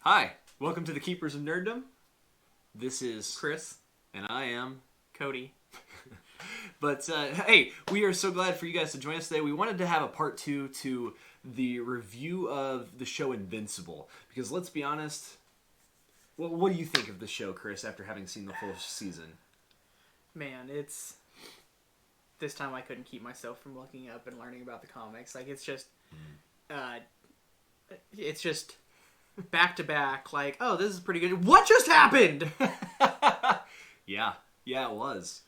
Hi, welcome to the Keepers of Nerddom. This is Chris. And I am Cody. But hey, we are so glad for you guys to join us today. We wanted to have a part 2 to the review of the show Invincible. Because let's be honest, what do you think of the show, Chris, after having seen the full season? Man, it's... This time I couldn't keep myself from looking up and learning about the comics. Like, it's just... It's just... back to back, like, oh, this is pretty good. What just happened? Yeah, it was.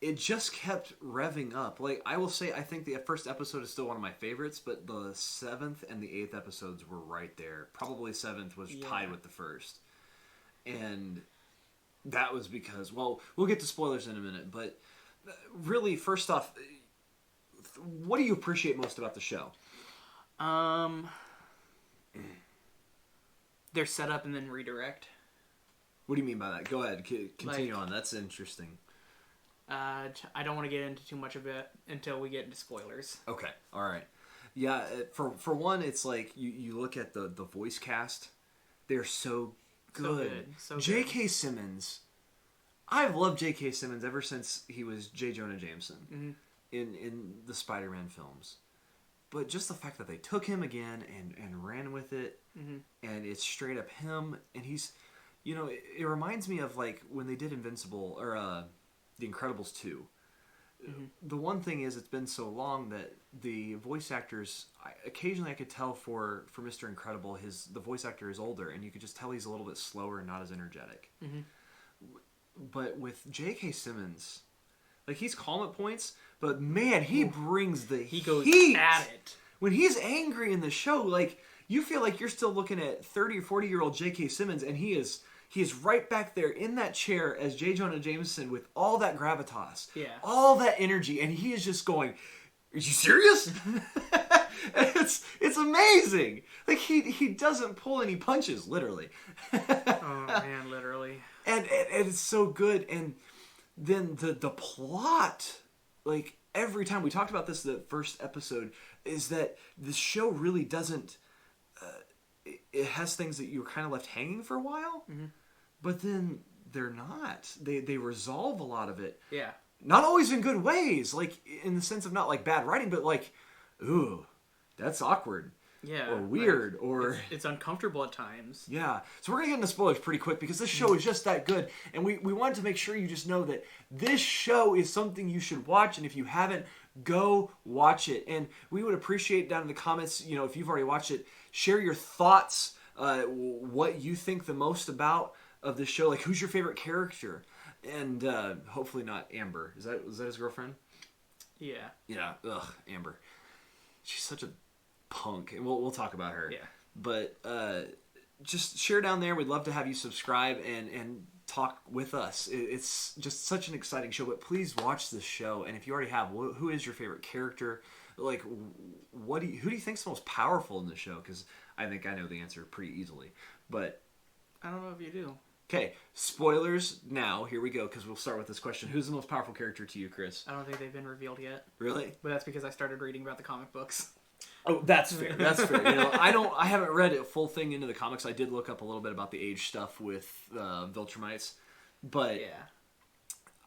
It just kept revving up. Like, I will say, I think the first episode is still one of my favorites, but the 7th and the 8th episodes were right there. Probably 7th was tied with the first. And that was because, well, we'll get to spoilers in a minute, but really, first off, what do you appreciate most about the show? Their setup and then redirect. What do you mean by that? Go ahead, continue on. That's interesting. I don't want to get into too much of it until we get into spoilers. Okay, all right. Yeah, for one, it's like you look at the voice cast; they're so good. So J.K. Simmons, I've loved J.K. Simmons ever since he was J. Jonah Jameson in the Spider-Man films. But just the fact that they took him again and ran with it, and it's straight up him, and he's, it reminds me of like when they did Invincible or The Incredibles 2. The one thing is, it's been so long that the voice actors, occasionally I could tell for Mr. Incredible, the voice actor is older, and you could just tell he's a little bit slower and not as energetic. But with J.K. Simmons, like, he's calm at points, but man, he brings the heat. He goes at it. When he's angry in the show, like, you feel like you're still looking at 30 or 40-year-old J.K. Simmons, and he is right back there in that chair as J. Jonah Jameson with all that gravitas, all that energy, and he is just going, "Are you serious?" It's amazing. Like, he doesn't pull any punches, literally. Oh man, literally. And it's so good. And then the plot, like, every time we talked about this the first episode, is that the show really doesn't. It has things that you were kind of left hanging for a while, but then they're not. They resolve a lot of it. Yeah. Not always in good ways, like in the sense of not like bad writing, but like, ooh, that's awkward. Yeah. Or weird, like, or... It's uncomfortable at times. Yeah. So we're going to get into spoilers pretty quick because this show is just that good. And we wanted to make sure you just know that this show is something you should watch. And if you haven't, go watch it. And we would appreciate down in the comments, if you've already watched it, share your thoughts, what you think the most about of this show. Like, who's your favorite character? And hopefully not Amber. Is that his girlfriend? Yeah. Yeah. Ugh, Amber. She's such a punk, and we'll talk about her. Yeah. But just share down there. We'd love to have you subscribe and talk with us. It's just such an exciting show. But please watch this show. And if you already have, who is your favorite character? Like, who do you think's the most powerful in the show? Because I think I know the answer pretty easily. But I don't know if you do. Okay, spoilers now. Here we go, because we'll start with this question. Who's the most powerful character to you, Chris? I don't think they've been revealed yet. Really? But that's because I started reading about the comic books. Oh, that's fair. That's fair. I haven't read a full thing into the comics. I did look up a little bit about the age stuff with Viltrumites, but yeah,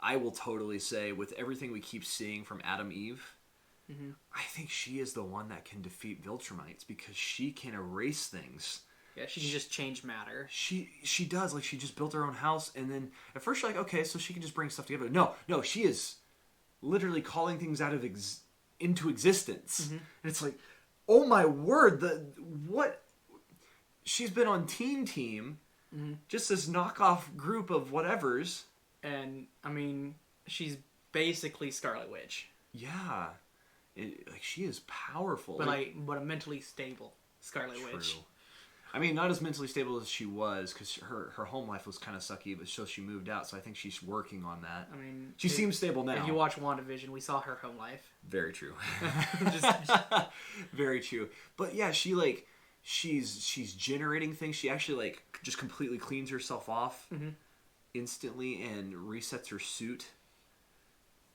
I will totally say, with everything we keep seeing from Adam Eve, I think she is the one that can defeat Viltrumites because she can erase things. Yeah, she can just change matter. She does. Like, she just built her own house, and then at first you're like, okay, so she can just bring stuff together. No, she is literally calling things out of into existence, and it's like, oh my word! What? She's been on Teen Team, just this knockoff group of whatevers, and I mean, she's basically Scarlet Witch. Yeah, she is powerful, but a mentally stable Scarlet Witch. I mean, not as mentally stable as she was, because her home life was kind of sucky, but so she moved out, so I think she's working on that. I mean... She seems stable now. If you watch WandaVision, we saw her home life. Very true. Very true. But yeah, she's generating things. She actually, just completely cleans herself off instantly and resets her suit.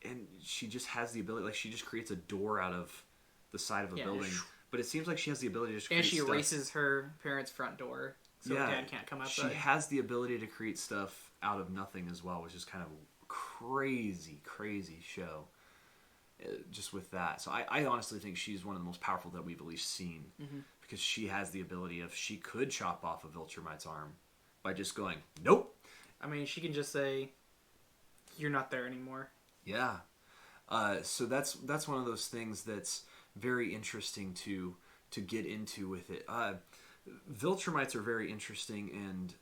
And she just has the ability, she just creates a door out of the side of a building. but it seems like she has the ability to just and she stuff. erases her parents' front door so Dad can't come outside. She has the ability to create stuff out of nothing as well, which is kind of a crazy show. Just with that, so I honestly think she's one of the most powerful that we've at least seen, because she has the ability of, she could chop off a Viltrumite's arm by just going, nope. I mean, she can just say, "You're not there anymore." Yeah. So that's one of those things that's very interesting to get into with it. Viltrumites are very interesting, and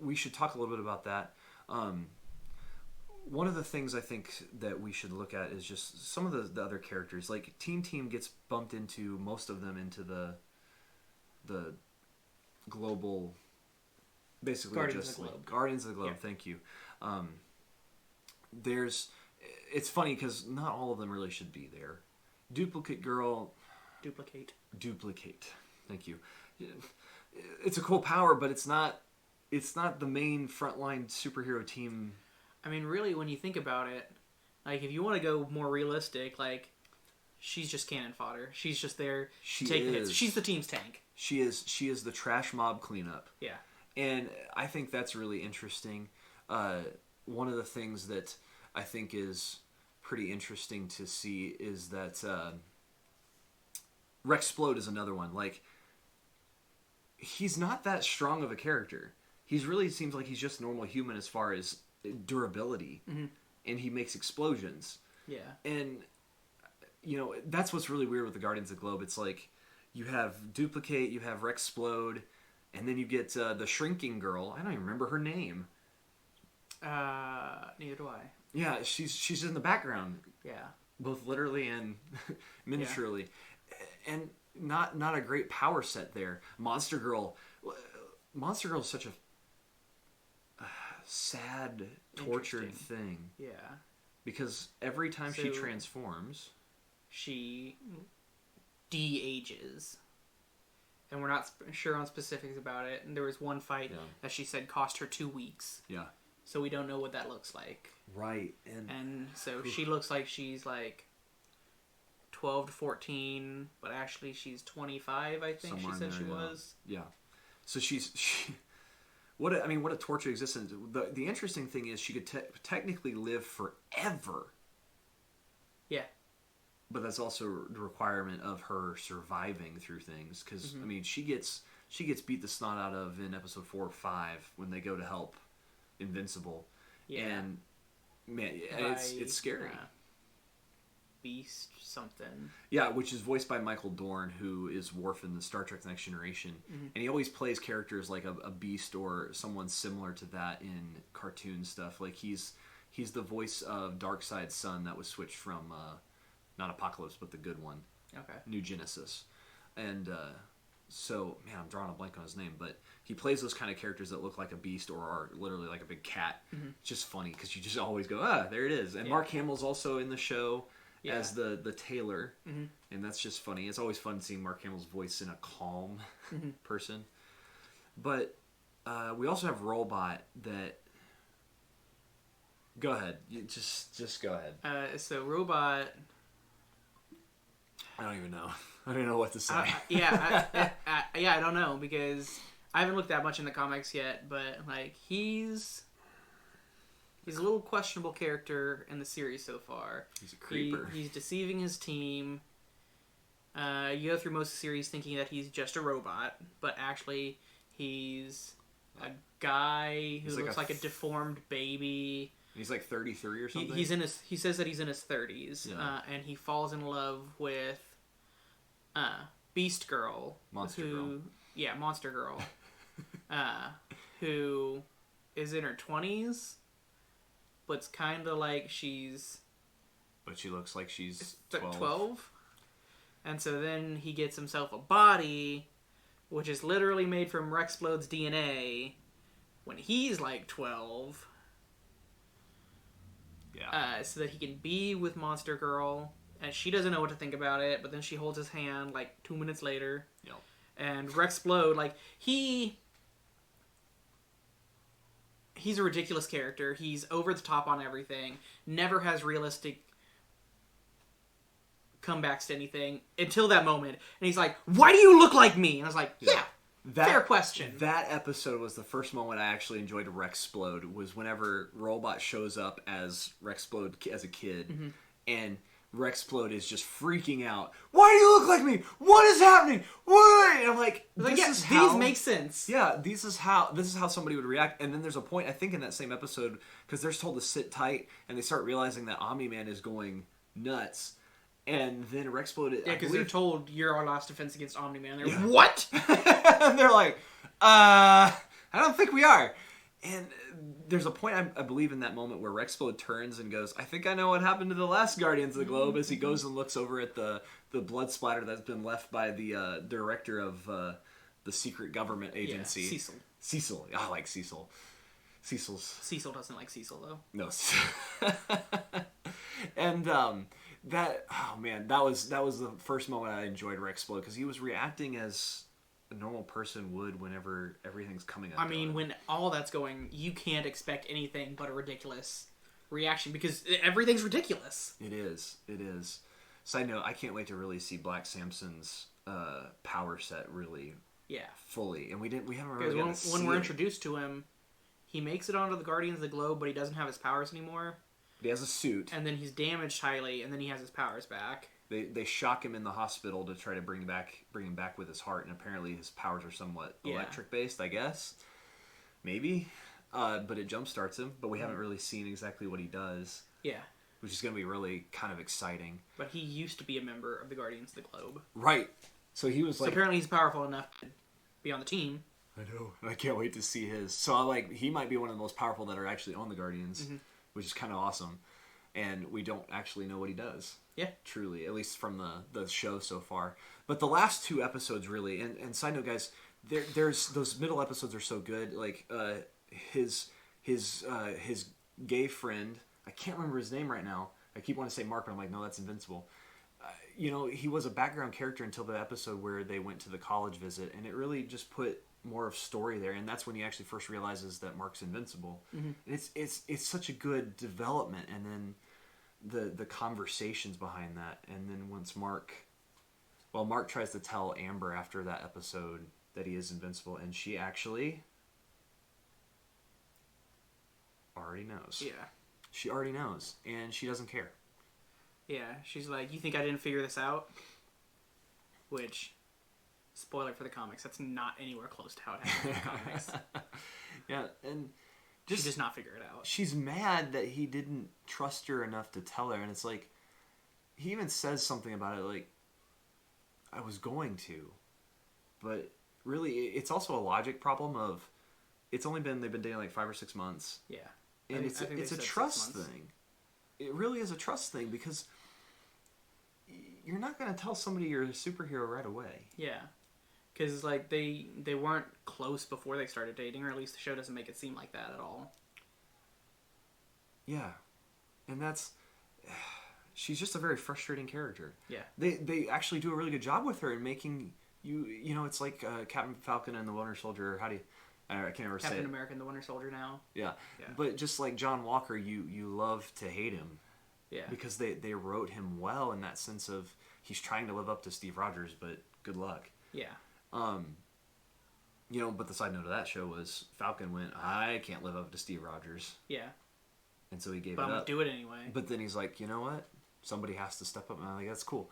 we should talk a little bit about that. One of the things I think that we should look at is just some of the other characters. Like Team gets bumped into, most of them, into the global, basically Guardians just of the like Globe. Guardians of the Globe. Yeah. Thank you. It's funny because not all of them really should be there. Duplicate Girl. Duplicate. Thank you. It's a cool power, but it's not the main frontline superhero team. I mean, really, when you think about it, like, if you want to go more realistic, like, she's just cannon fodder. She's just there to take the hits. She's the team's tank. She is the trash mob cleanup. Yeah. And I think that's really interesting. One of the things that I think is pretty interesting to see is that Rexplode is another one. Like, he's not that strong of a character. He really seems like he's just a normal human as far as durability, and he makes explosions. Yeah. And that's what's really weird with the Guardians of the Globe. It's like you have Duplicate, you have Rexplode, and then you get the Shrinking Girl. I don't even remember her name. Neither do I. Yeah, she's in the background. Yeah. Both literally and miniaturely. Yeah. And not a great power set there. Monster Girl is such a sad, tortured thing. Yeah. Because every time she transforms, she de-ages. And we're not sure on specifics about it. And there was one fight that she said cost her 2 weeks. Yeah. So we don't know what that looks like. Right. And so she looks like she's like 12 to 14, but actually she's 25, I think somewhere she said she was. Yeah. So what a torture existence. The interesting thing is she could technically live forever. Yeah. But that's also the requirement of her surviving through things, because I mean she gets beat the snot out of in episode 4 or 5 when they go to help Invincible. Yeah. And man, it's scary. Beast something. Yeah, which is voiced by Michael Dorn, who is Worf in the Star Trek The Next Generation. And he always plays characters like a Beast or someone similar to that in cartoon stuff. Like he's the voice of Darkseid's son that was switched from not Apocalypse, but the good one. Okay. New Genesis. And so, man, I'm drawing a blank on his name, but he plays those kind of characters that look like a beast or are literally like a big cat. It's just funny because you just always go, there it is. And Mark Hamill's also in the show as the tailor, and that's just funny. It's always fun seeing Mark Hamill's voice in a calm person. But we also have Robot that... Go ahead. You just go ahead. So Robot... I don't even know. I don't know what to say. I don't know, because I haven't looked that much in the comics yet, but like he's a little questionable character in the series so far. He's a creeper. He's deceiving his team. You go through most of the series thinking that he's just a robot, but actually he's a guy who looks like a deformed baby. He's like 33 or something. He says that he's in his 30s, and he falls in love with Beast Girl, Monster Girl, who is in her 20s, but it's kind of like she's... But she looks like she's 12. 12. And so then he gets himself a body, which is literally made from Rexplode's DNA, when he's like 12. Yeah. So that he can be with Monster Girl, and she doesn't know what to think about it, but then she holds his hand like 2 minutes later. Yep. And Rexplode, like, he's a ridiculous character. He's over the top on everything. Never has realistic comebacks to anything until that moment. And he's like, "Why do you look like me?" And I was like, "Yeah, fair question." That episode was the first moment I actually enjoyed Rexplode, was whenever Robot shows up as Rexplode as a kid, and Rexplode is just freaking out. Why do you look like me? What is happening? What? And I'm like, these make sense. Yeah, this is how somebody would react. And then there's a point, I think, in that same episode, because they're told to sit tight, and they start realizing that Omni-Man is going nuts. And then Rexplode... Yeah, because they're told, you're our last defense against Omni-Man. They're like, what? And they're like, I don't think we are. And there's a point, I believe, in that moment where Rexplode turns and goes, I think I know what happened to the last Guardians of the Globe, as he goes and looks over at the blood splatter that's been left by the director of the secret government agency. Yeah, Cecil. Cecil. I like Cecil. Cecil doesn't like Cecil, though. No. And that was the first moment I enjoyed Rexplode, because he was reacting as a normal person would whenever everything's coming up. I mean, when all that's going, you can't expect anything but a ridiculous reaction, because everything's ridiculous. It is. Side note, I can't wait to really see Black Samson's power set really fully. And we haven't really gotten to see when we're introduced to him, he makes it onto the Guardians of the Globe, but he doesn't have his powers anymore. He has a suit. And then he's damaged highly, and then he has his powers back. They shock him in the hospital to try to bring him back with his heart, and apparently his powers are somewhat electric based, I guess. Maybe. But it jumpstarts him, but we haven't really seen exactly what he does. Yeah. Which is going to be really kind of exciting. But he used to be a member of the Guardians of the Globe. Right. So he was so apparently he's powerful enough to be on the team. I know. I can't wait to see his. So he might be one of the most powerful that are actually on the Guardians, which is kind of awesome. And we don't actually know what he does. Yeah. Truly. At least from the show so far. But the last two episodes really, and side note, guys, there's those middle episodes are so good. Like his gay friend, I can't remember his name right now. I keep wanting to say Mark, but I'm like, no, that's Invincible. He was a background character until the episode where they went to the college visit, and it really just put more of story there, and that's when he actually first realizes that Mark's invincible. And it's such a good development, and then the conversations behind that, and then once Mark tries to tell Amber after that episode that he is invincible, and she actually already knows. Yeah. She already knows, and she doesn't care. Yeah, she's like, you think I didn't figure this out? Which, spoiler for the comics, that's not anywhere close to how it happened in the comics. Yeah, and she does not figure it out. She's mad that he didn't trust her enough to tell her, and it's like, he even says something about it, like, I was going to, but really, it's also a logic problem of, they've been dating like 5 or 6 months. Yeah. And it's a trust thing. It really is a trust thing, because you're not going to tell somebody you're a superhero right away. Yeah. Because, like, they weren't close before they started dating, or at least the show doesn't make it seem like that at all. Yeah. And she's just a very frustrating character. Yeah. They actually do a really good job with her in making it's like Captain Falcon and the Winter Soldier. I can't ever say it. Captain America and the Winter Soldier now. Yeah. But just like John Walker, you love to hate him. Yeah. Because they wrote him well in that sense of he's trying to live up to Steve Rogers, but good luck. Yeah. But the side note of that show was Falcon went, I can't live up to Steve Rogers. Yeah. And so he gave it up. But I'm going to do it anyway. But then he's like, you know what? Somebody has to step up. And I'm like, that's cool.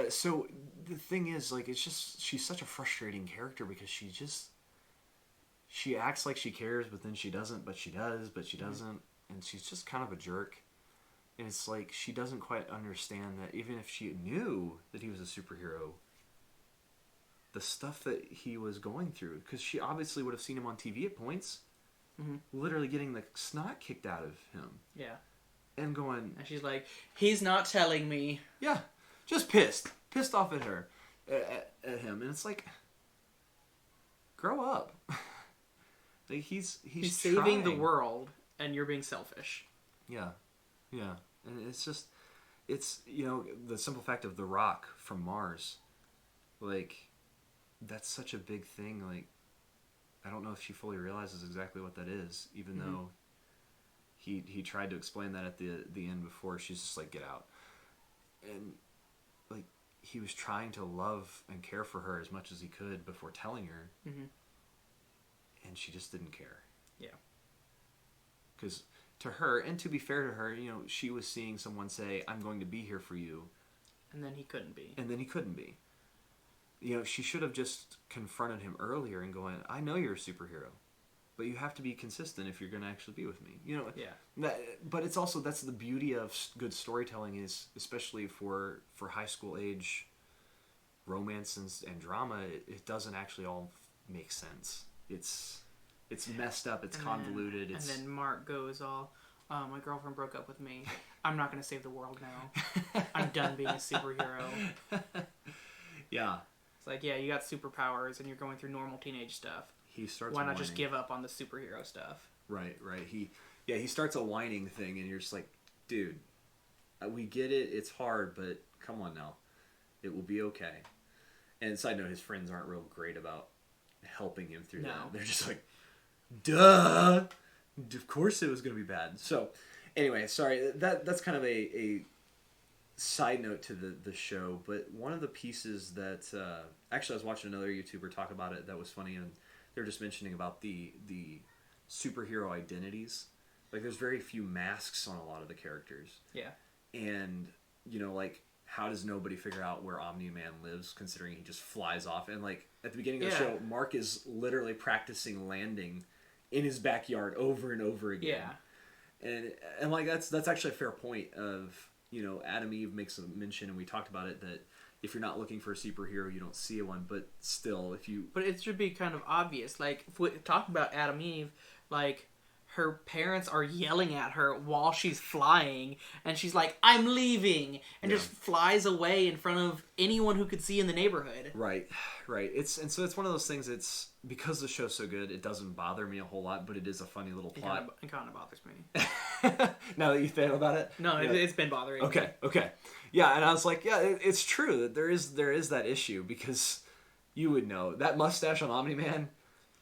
So the thing is, like, it's just, she's such a frustrating character because she acts like she cares, but then she doesn't, but she does, but she doesn't. And she's just kind of a jerk. And it's like, she doesn't quite understand that even if she knew that he was a superhero, the stuff that he was going through, because she obviously would have seen him on TV at points, literally getting the snot kicked out of him. Yeah. And going... And she's like, he's not telling me. Yeah. Just pissed off at her, at him. And it's like, grow up. Like, he's saving the world, and you're being selfish. Yeah. Yeah. And it's just, the simple fact of The Rock from Mars, like, that's such a big thing. Like, I don't know if she fully realizes exactly what that is, even though he tried to explain that at the end before. She's just like, get out. And he was trying to love and care for her as much as he could before telling her. Mm-hmm. And she just didn't care. Yeah. Because to her, and to be fair to her, she was seeing someone say, I'm going to be here for you. And then he couldn't be. She should have just confronted him earlier and going, I know you're a superhero, but you have to be consistent if you're going to actually be with me. Yeah. But it's also, that's the beauty of good storytelling, is especially for high school age romance and drama, it doesn't actually all make sense. It's messed up, it's convoluted. And then Mark goes all, my girlfriend broke up with me. I'm not going to save the world now. I'm done being a superhero. Yeah. It's like, yeah, you got superpowers and you're going through normal teenage stuff. He starts Why not whining. just give up on the superhero stuff? Right. He starts a whining thing, and you're just like, dude, we get it, it's hard, but come on now. It will be okay. And side note, his friends aren't real great about helping him through that. They're just like, duh! Of course it was going to be bad. So, anyway, sorry, that's kind of a side note to the show, but one of the pieces that actually I was watching another YouTuber talk about it that was funny, and they're just mentioning about the superhero identities. Like, there's very few masks on a lot of the characters. Yeah. And like, how does nobody figure out where Omni-Man lives, considering he just flies off? And like at the beginning of the show, Mark is literally practicing landing in his backyard over and over again. Yeah. And like that's actually a fair point of, Adam Eve makes a mention, and we talked about it, that if you're not looking for a superhero, you don't see one. But still, But it should be kind of obvious. Like, if we talk about Adam Eve, like, her parents are yelling at her while she's flying, and she's like, I'm leaving, and just flies away in front of anyone who could see in the neighborhood. Right. So it's one of those things, it's, because the show's so good, it doesn't bother me a whole lot, but it is a funny little plot. It kind of bothers me. Now that you think about it? No, it's been bothering me. Okay. Yeah, and I was like, yeah, it's true that there is that issue, because you would know. That mustache on Omni-Man,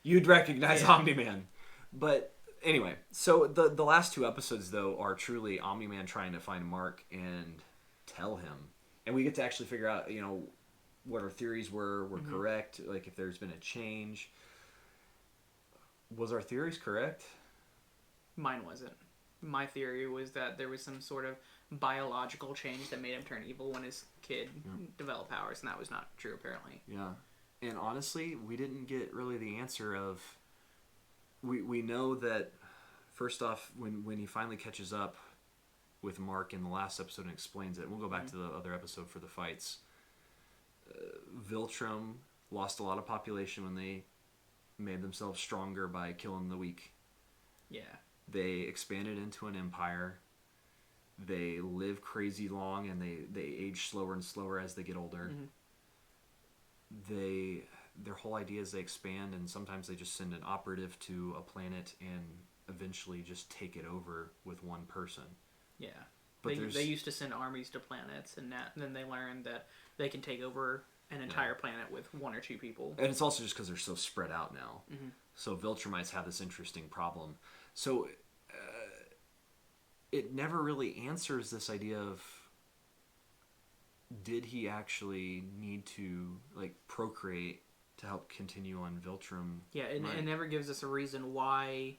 you'd recognize Omni-Man. But anyway, so the last two episodes, though, are truly Omni-Man trying to find Mark and tell him. And we get to actually figure out, what our theories were correct, like if there's been a change. Was our theories correct? Mine wasn't. My theory was that there was some sort of biological change that made him turn evil when his kid developed powers, and that was not true, apparently. Yeah. And honestly, we didn't get really the answer of... We know that, first off, when he finally catches up with Mark in the last episode and explains it, and we'll go back to the other episode for the fights, Viltrum lost a lot of population when they made themselves stronger by killing the weak. Yeah. They expanded into an empire. They live crazy long, and they age slower and slower as they get older. Mm-hmm. Their whole idea is they expand, and sometimes they just send an operative to a planet and eventually just take it over with one person. Yeah. But they used to send armies to planets, and then they learned that they can take over an entire planet with one or two people. And it's also just because they're so spread out now. Mm-hmm. So Viltrumites have this interesting problem. So it never really answers this idea of, did he actually need to procreate to help continue on Viltrum? Yeah, it never gives us a reason why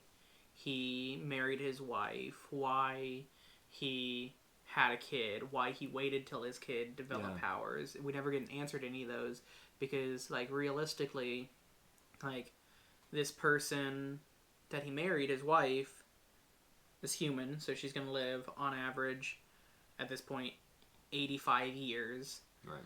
he married his wife, why he had a kid, why he waited till his kid developed powers. We never get an answer to any of those, because realistically, this person that he married, his wife, is human, so she's going to live on average at this point 85 years. Right.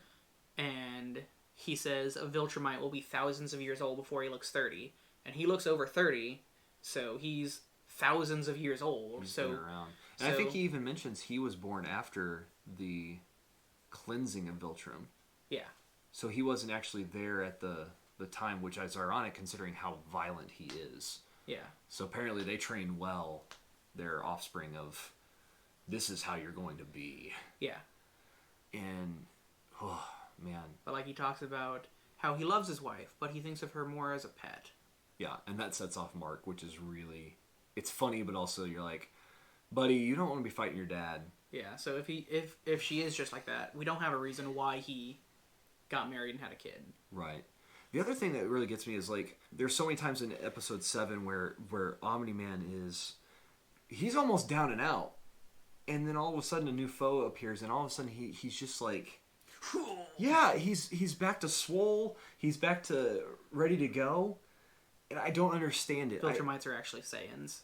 And he says a Viltrumite will be thousands of years old before he looks 30, and he looks over 30, so he's thousands of years old. He's been around. And I think he even mentions he was born after the cleansing of Viltrum. Yeah. So he wasn't actually there at the time, which is ironic considering how violent he is. Yeah. So apparently they train well their offspring of, this is how you're going to be. Yeah. And, oh, man. But he talks about how he loves his wife, but he thinks of her more as a pet. Yeah, and that sets off Mark, which is really... It's funny, but also you're like, buddy, you don't want to be fighting your dad. Yeah, so if she is just like that, we don't have a reason why he got married and had a kid. Right. The other thing that really gets me is, like, there's so many times in episode 7 where Omni-Man he's almost down and out. And then all of a sudden a new foe appears, and all of a sudden he's just like, yeah, he's back to swole. He's back to ready to go. And I don't understand it. Viltrumites are actually Saiyans.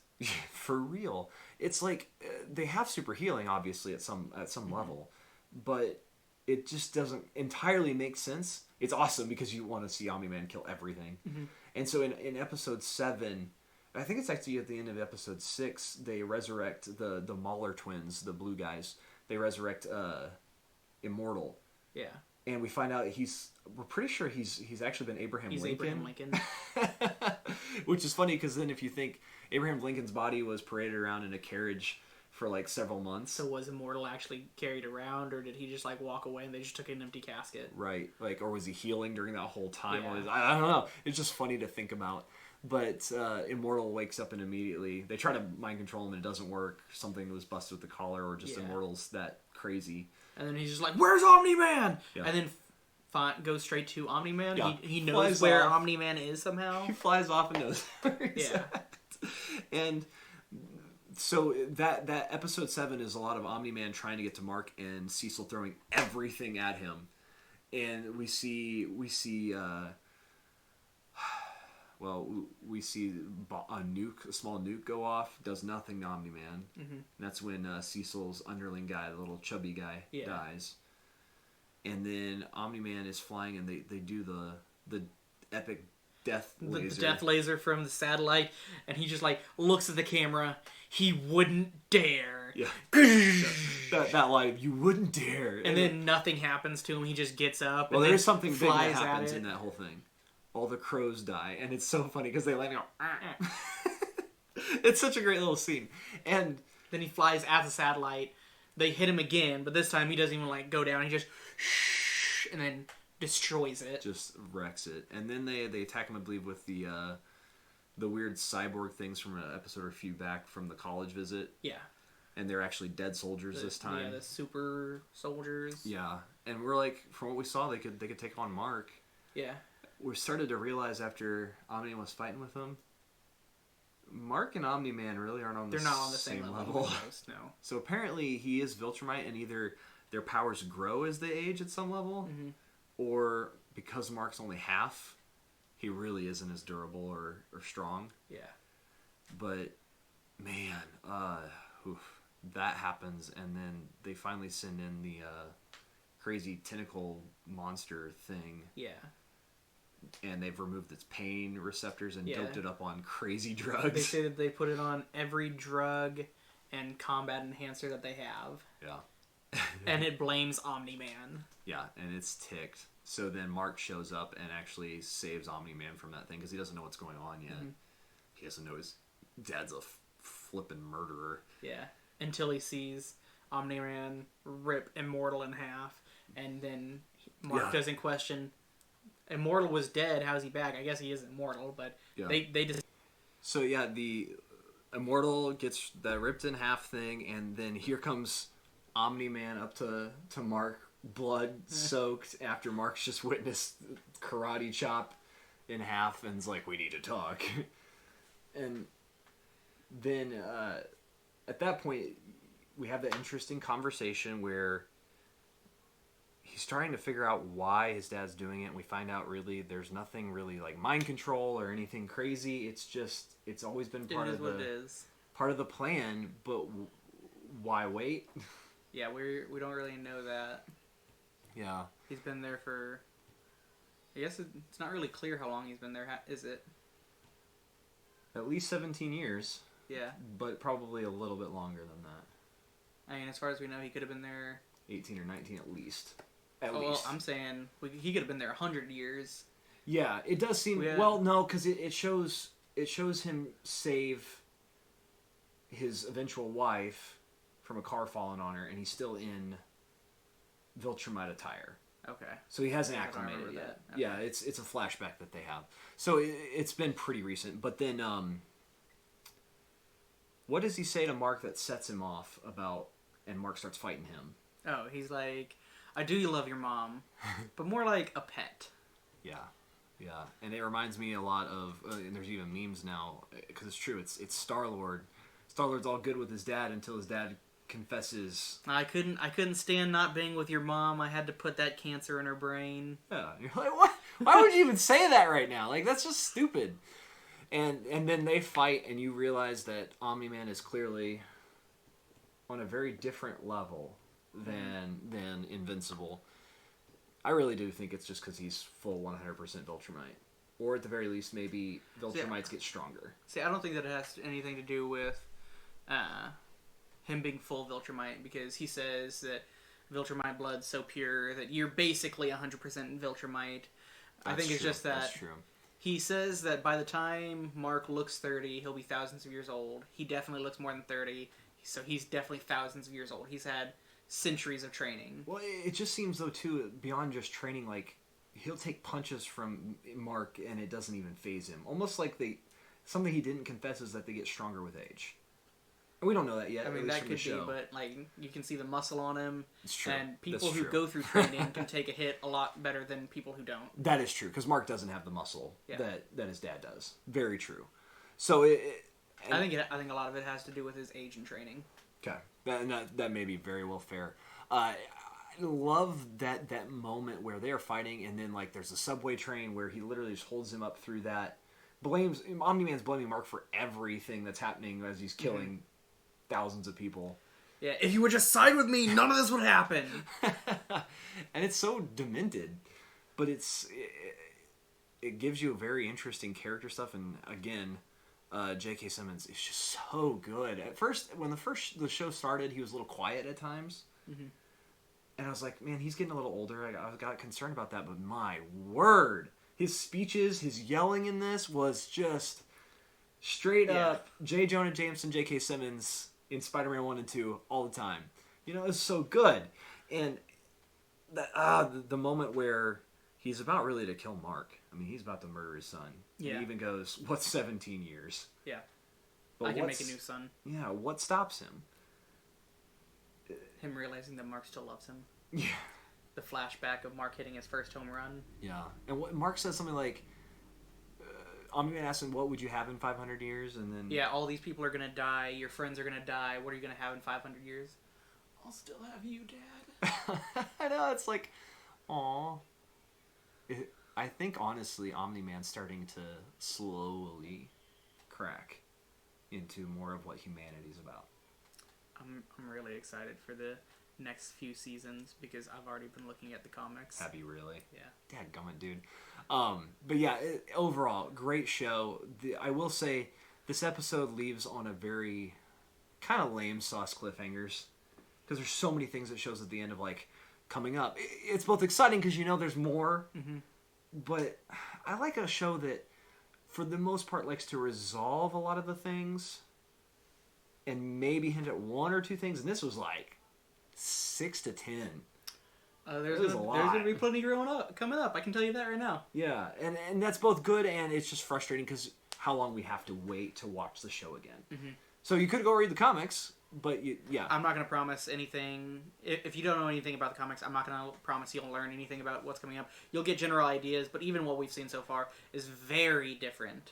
For real. It's like, they have super healing, obviously, at some level. But it just doesn't entirely make sense. It's awesome because you want to see Omni-Man kill everything. Mm-hmm. And so in episode 7, I think it's actually at the end of episode 6, they resurrect the Mauler twins, the blue guys. They resurrect Immortal. Yeah. And we find out we're pretty sure he's actually been Abraham Lincoln. Abraham Lincoln. Which is funny because then if you think Abraham Lincoln's body was paraded around in a carriage for like several months. So was Immortal actually carried around, or did he just like walk away and they just took an empty casket? Right. Like, or was he healing during that whole time? Yeah. I don't know. It's just funny to think about. But Immortal wakes up and immediately they try to mind control him and it doesn't work. Something was busted with the collar, or just Immortal's that crazy. And then he's just like, "Where's Omni-Man?" Yeah. And then goes straight to Omni-Man. Yeah. He knows where Omni-Man is somehow. He flies off and knows where he's at. And so that episode 7 is a lot of Omni-Man trying to get to Mark and Cecil throwing everything at him. And we see a small nuke go off, does nothing to Omni-Man. Mm-hmm. And that's when Cecil's underling guy, the little chubby guy, dies. And then Omni-Man is flying, and they do the epic death laser. The death laser from the satellite, and he just like looks at the camera. He wouldn't dare. Yeah. that line, you wouldn't dare. And then nothing happens to him. He just gets up. Well, there's something big that happens in that whole thing. All the crows die, and it's so funny because they land and go. It's such a great little scene. And then he flies at the satellite. They hit him again, but this time he doesn't even like go down. He just and then destroys it. Just wrecks it. And then they attack him, I believe, with the weird cyborg things from an episode or a few back from the college visit. Yeah. And they're actually dead soldiers this time. Yeah, the super soldiers. Yeah. And we're like, from what we saw, they could take on Mark. Yeah. We started to realize after Omni-Man was fighting with them, Mark and Omni-Man really aren't on the same level. Most, no. So apparently he is Viltrumite, and either their powers grow as they age at some level, or because Mark's only half, he really isn't as durable or strong. Yeah. But, man, that happens, and then they finally send in the crazy tentacle monster thing. Yeah. And they've removed its pain receptors and doped it up on crazy drugs. They say that they put it on every drug and combat enhancer that they have. Yeah. And it blames Omni-Man. Yeah, and it's ticked. So then Mark shows up and actually saves Omni-Man from that thing because he doesn't know what's going on yet. Mm-hmm. He doesn't know his dad's a flippin' murderer. Yeah, until he sees Omni-Man rip Immortal in half, and then Mark doesn't question... Immortal was dead. How's he back? I guess he isn't immortal, but they just... So yeah, the Immortal gets that ripped in half thing, and then here comes Omni-Man up to Mark, blood soaked, after Mark's just witnessed karate chop in half, and is like, we need to talk. And then at that point, we have that interesting conversation where he's trying to figure out why his dad's doing it, and we find out really there's nothing really like mind control or anything crazy. It's just, it's always been part of the plan, but why wait? Yeah, we don't really know that. Yeah. He's been there for, I guess it's not really clear how long he's been there, is it? At least 17 years. Yeah. But probably a little bit longer than that. I mean, as far as we know, he could have been there 18 or 19 at least. Well, I'm saying he could have been there 100 years. Yeah, it does seem... Well, no, because it shows him save his eventual wife from a car falling on her, and he's still in Viltrumite attire. Okay. So he hasn't acclimated yet. Okay. Yeah, it's a flashback that they have. So it's been pretty recent. But then, what does he say to Mark that sets him off about... And Mark starts fighting him? Oh, he's like... I do love your mom, but more like a pet. Yeah. Yeah, and it reminds me a lot of, and there's even memes now, because it's true, it's Star-Lord. Star-Lord's all good with his dad until his dad confesses. I couldn't stand not being with your mom. I had to put that cancer in her brain. Yeah, you're like, what? Why would you even say that right now? Like, that's just stupid. And then they fight, and you realize that Omni-Man is clearly on a very different level than Invincible. I really do think it's just because he's full 100% Viltrumite. Or at the very least, maybe Viltrumites get stronger. See, I don't think that it has anything to do with him being full Viltrumite, because he says that Viltrumite blood's so pure that you're basically 100% Viltrumite. I think it's just that that's true. He says that by the time Mark looks 30, he'll be thousands of years old. He definitely looks more than 30, so he's definitely thousands of years old. He's had centuries of training. Well, it just seems, though, too, beyond just training, like, he'll take punches from Mark and it doesn't even faze him. Almost like something he didn't confess is that they get stronger with age. And we don't know that yet. I mean, that could be, but, like, you can see the muscle on him. It's true. And people who go through training can take a hit a lot better than people who don't. That is true, because Mark doesn't have the muscle that his dad does. Very true. So, I think a lot of it has to do with his age and training. Okay, that may be very well fair. I love that moment where they're fighting, and then like there's a subway train where he literally just holds him up through that. Omni-Man's blaming Mark for everything that's happening as he's killing thousands of people. Yeah, if you would just side with me, none of this would happen. And it's so demented, but it gives you a very interesting character stuff, and again. J.K. Simmons is just so good. At first, when the show started, he was a little quiet at times. Mm-hmm. And I was like, man, he's getting a little older. I got concerned about that, but my word. His speeches, his yelling in this was just straight up J. Jonah Jameson, J.K. Simmons in Spider-Man 1 and 2 all the time. You know, it's so good. And the moment where he's about really to kill Mark. I mean, he's about to murder his son. Yeah. He even goes, what's 17 years? Yeah. But I can make a new son. Yeah, what stops him? Him realizing that Mark still loves him. Yeah. The flashback of Mark hitting his first home run. Yeah. And Mark says something like, Omni-Man asks him, what would you have in 500 years? And then... Yeah, all these people are going to die. Your friends are going to die. What are you going to have in 500 years? I'll still have you, Dad. I know, it's like, aw. I think, honestly, Omni-Man's starting to slowly crack into more of what humanity's about. I'm really excited for the next few seasons because I've already been looking at the comics. Have you really? Yeah. Dadgummit, dude. But yeah, overall, great show. I will say, this episode leaves on a very kind of lame sauce cliffhangers because there's so many things it shows at the end of, like, coming up. It's both exciting because you know there's more, but I like a show that, for the most part, likes to resolve a lot of the things and maybe hint at one or two things. And this was like 6 to 10. There's going to be plenty coming up. I can tell you that right now. Yeah, and that's both good and it's just frustrating because how long we have to wait to watch the show again. Mm-hmm. So you could go read the comics. But yeah, I'm not going to promise anything. If you don't know anything about the comics, I'm not going to promise you'll learn anything about what's coming up. You'll get general ideas, but even what we've seen so far is very different.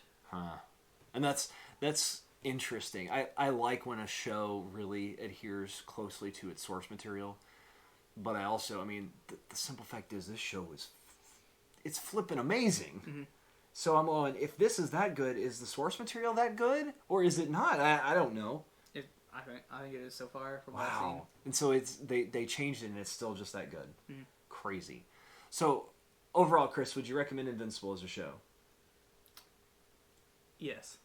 And that's interesting. I like when a show really adheres closely to its source material. But I also, I mean, the simple fact is this show it's flipping amazing. Mm-hmm. So I'm on, if this is that good, is the source material that good? Or is it not? I don't know. I think it is so far from what I've seen. And so they changed it and it's still just that good. Mm. Crazy. So overall, Chris, would you recommend Invincible as a show? Yes.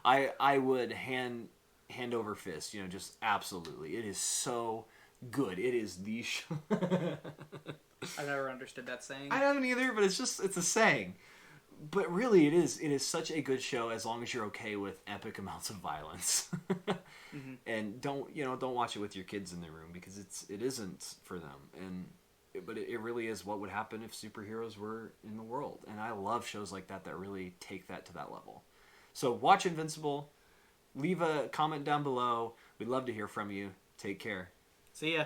I would hand over fist, just absolutely. It is so good. It is the show. I never understood that saying. I don't either, but it's a saying. But really, it is such a good show as long as you're okay with epic amounts of violence. Mm-hmm. And don't watch it with your kids in the room because it isn't for them. But it really is what would happen if superheroes were in the world. And I love shows like that really take that to that level. So watch Invincible. Leave a comment down below. We'd love to hear from you. Take care. See ya.